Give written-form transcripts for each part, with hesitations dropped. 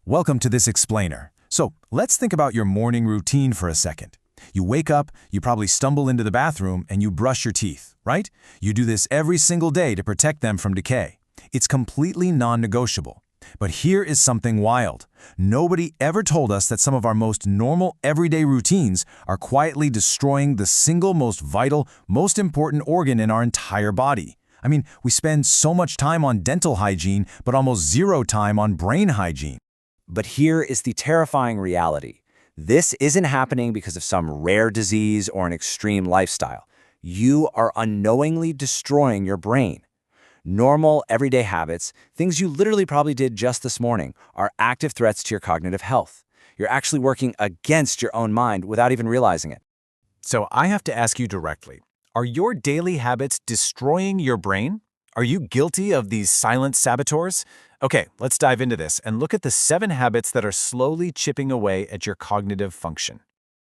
Welcome to this explainer. So, let's think about your morning routine for a second. You wake up, you probably stumble into the bathroom, and you brush your teeth, right? You do this every single day to protect them from decay. It's completely non-negotiable. But here is something wild. Nobody ever told us that some of our most normal everyday routines are quietly destroying the single most vital, most important organ in our entire body. I mean, we spend so much time on dental hygiene, but almost zero time on brain hygiene. But here is the terrifying reality. This isn't happening because of some rare disease or an extreme lifestyle. You are unknowingly destroying your brain. Normal, everyday habits, things you literally probably did just this morning, are active threats to your cognitive health. You're actually working against your own mind without even realizing it. So I have to ask you directly, are your daily habits destroying your brain? Are you guilty of these silent saboteurs? Okay, let's dive into this and look at the 7 habits that are slowly chipping away at your cognitive function.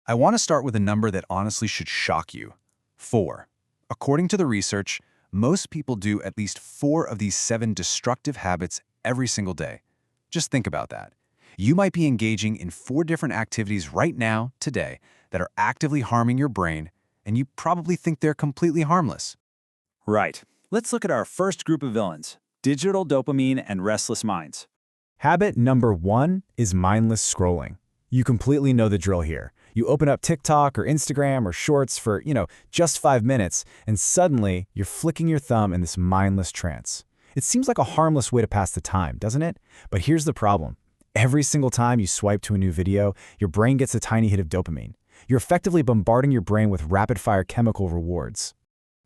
I want to start with a number that honestly should shock you. 4. According to the research, most people do at least 4 of these 7 destructive habits every single day. Just think about that. You might be engaging in 4 different activities right now, today, that are actively harming your brain, and you probably think they're completely harmless. Right. Let's look at our first group of villains: digital dopamine and restless minds. Habit number 1 is mindless scrolling. You completely know the drill here. You open up TikTok or Instagram or Shorts for, just 5 minutes, and suddenly you're flicking your thumb in this mindless trance. It seems like a harmless way to pass the time, doesn't it? But here's the problem. Every single time you swipe to a new video, your brain gets a tiny hit of dopamine. You're effectively bombarding your brain with rapid-fire chemical rewards.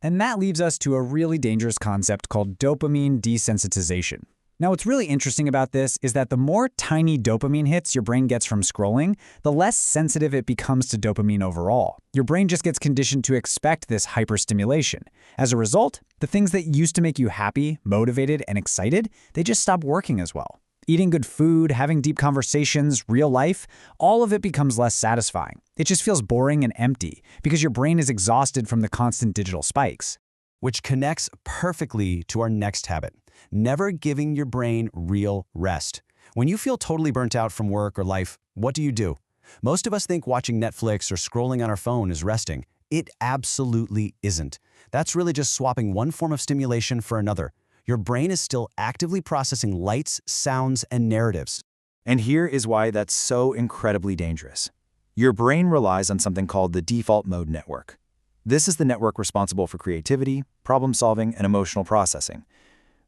And that leaves us to a really dangerous concept called dopamine desensitization. Now, what's really interesting about this is that the more tiny dopamine hits your brain gets from scrolling, the less sensitive it becomes to dopamine overall. Your brain just gets conditioned to expect this hyperstimulation. As a result, the things that used to make you happy, motivated, and excited, they just stop working as well. Eating good food, having deep conversations, real life, all of it becomes less satisfying. It just feels boring and empty because your brain is exhausted from the constant digital spikes. Which connects perfectly to our next habit: never giving your brain real rest. When you feel totally burnt out from work or life, what do? Most of us think watching Netflix or scrolling on our phone is resting. It absolutely isn't. That's really just swapping one form of stimulation for another. Your brain is still actively processing lights, sounds, and narratives. And here is why that's so incredibly dangerous. Your brain relies on something called the default mode network. This is the network responsible for creativity, problem-solving, and emotional processing.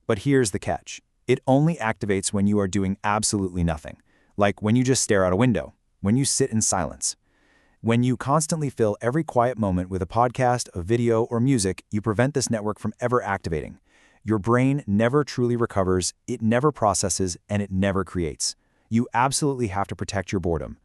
But here's the catch. It only activates when you are doing absolutely nothing, like when you just stare out a window, when you sit in silence. When you constantly fill every quiet moment with a podcast, a video, or music, you prevent this network from ever activating. Your brain never truly recovers, it never processes, and it never creates. You absolutely have to protect your boredom.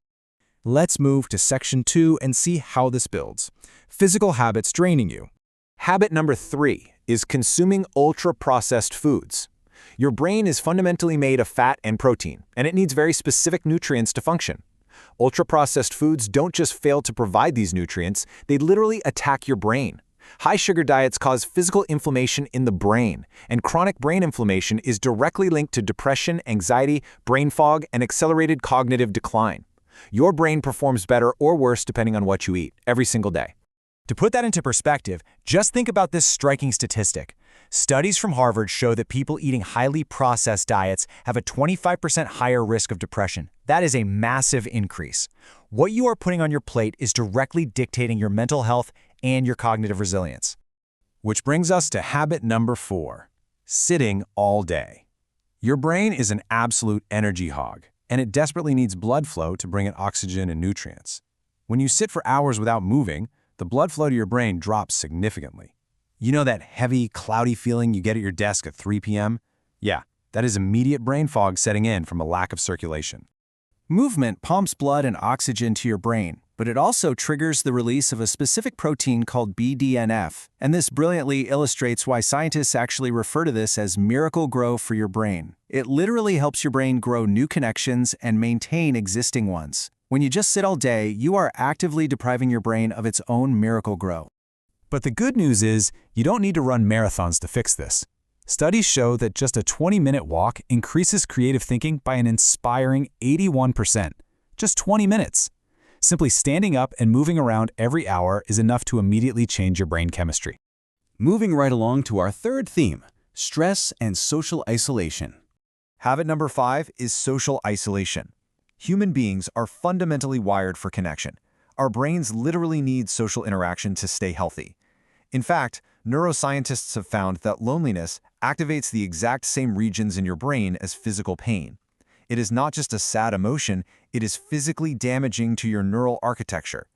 Let's move to section 2 and see how this builds. Physical habits draining you. Habit number 3 is consuming ultra-processed foods. Your brain is fundamentally made of fat and protein, and it needs very specific nutrients to function. Ultra-processed foods don't just fail to provide these nutrients, they literally attack your brain. High-sugar diets cause physical inflammation in the brain, and chronic brain inflammation is directly linked to depression, anxiety, brain fog, and accelerated cognitive decline. Your brain performs better or worse depending on what you eat, every single day. To put that into perspective, just think about this striking statistic. Studies from Harvard show that people eating highly processed diets have a 25% higher risk of depression. That is a massive increase. What you are putting on your plate is directly dictating your mental health and your cognitive resilience. Which brings us to habit number 4, sitting all day. Your brain is an absolute energy hog, and it desperately needs blood flow to bring it oxygen and nutrients. When you sit for hours without moving, the blood flow to your brain drops significantly. You know that heavy, cloudy feeling you get at your desk at 3 p.m.? Yeah, that is immediate brain fog setting in from a lack of circulation. Movement pumps blood and oxygen to your brain, but it also triggers the release of a specific protein called BDNF, and this brilliantly illustrates why scientists actually refer to this as miracle grow for your brain. It literally helps your brain grow new connections and maintain existing ones. When you just sit all day, you are actively depriving your brain of its own miracle grow. But the good news is, you don't need to run marathons to fix this. Studies show that just a 20-minute walk increases creative thinking by an inspiring 81%. Just 20 minutes. Simply standing up and moving around every hour is enough to immediately change your brain chemistry. Moving right along to our third theme, stress and social isolation. Habit number 5 is social isolation. Human beings are fundamentally wired for connection. Our brains literally need social interaction to stay healthy. In fact, neuroscientists have found that loneliness activates the exact same regions in your brain as physical pain. It is not just a sad emotion, it is physically damaging to your neural architecture.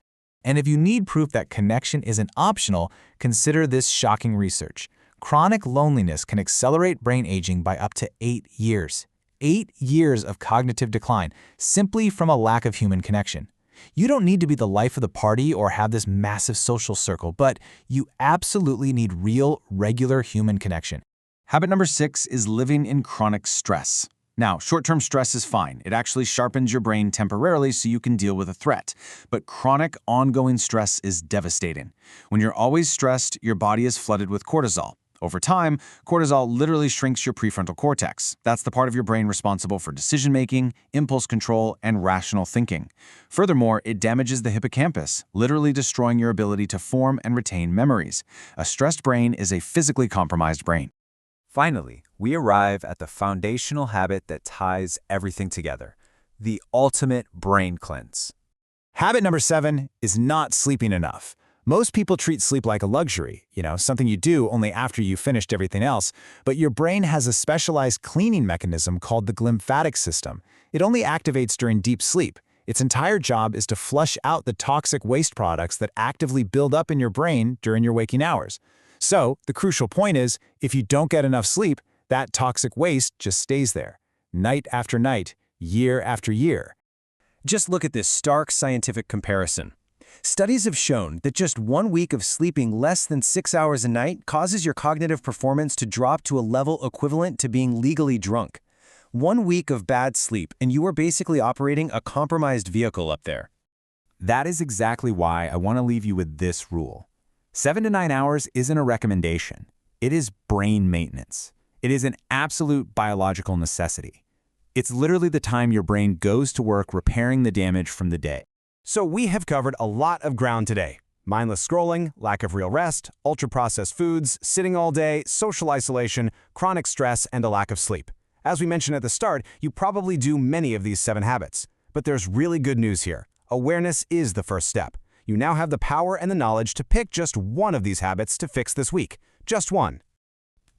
And if you need proof that connection isn't optional, consider this shocking research. Chronic loneliness can accelerate brain aging by up to 8 years. 8 years of cognitive decline simply from a lack of human connection. You don't need to be the life of the party or have this massive social circle, but you absolutely need real, regular human connection. Habit number 6 is living in chronic stress. Now, short-term stress is fine. It actually sharpens your brain temporarily so you can deal with a threat. But chronic, ongoing stress is devastating. When you're always stressed, your body is flooded with cortisol. Over time, cortisol literally shrinks your prefrontal cortex. That's the part of your brain responsible for decision-making, impulse control, and rational thinking. Furthermore, it damages the hippocampus, literally destroying your ability to form and retain memories. A stressed brain is a physically compromised brain. Finally, we arrive at the foundational habit that ties everything together, the ultimate brain cleanse. Habit number 7 is not sleeping enough. Most people treat sleep like a luxury, something you do only after you've finished everything else, but your brain has a specialized cleaning mechanism called the glymphatic system. It only activates during deep sleep. Its entire job is to flush out the toxic waste products that actively build up in your brain during your waking hours. So, the crucial point is, if you don't get enough sleep, that toxic waste just stays there, night after night, year after year. Just look at this stark scientific comparison. Studies have shown that just 1 week of sleeping less than 6 hours a night causes your cognitive performance to drop to a level equivalent to being legally drunk. 1 week of bad sleep, and you are basically operating a compromised vehicle up there. That is exactly why I want to leave you with this rule. 7 to 9 hours isn't a recommendation. It is brain maintenance. It is an absolute biological necessity. It's literally the time your brain goes to work repairing the damage from the day. So we have covered a lot of ground today. Mindless scrolling, lack of real rest, ultra-processed foods, sitting all day, social isolation, chronic stress, and a lack of sleep. As we mentioned at the start, you probably do many of these 7 habits. But there's really good news here. Awareness is the first step. You now have the power and the knowledge to pick just one of these habits to fix this week. Just one.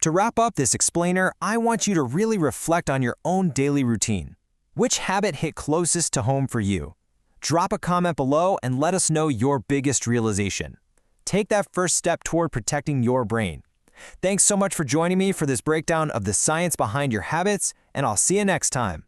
To wrap up this explainer, I want you to really reflect on your own daily routine. Which habit hit closest to home for you? Drop a comment below and let us know your biggest realization. Take that first step toward protecting your brain. Thanks so much for joining me for this breakdown of the science behind your habits, and I'll see you next time.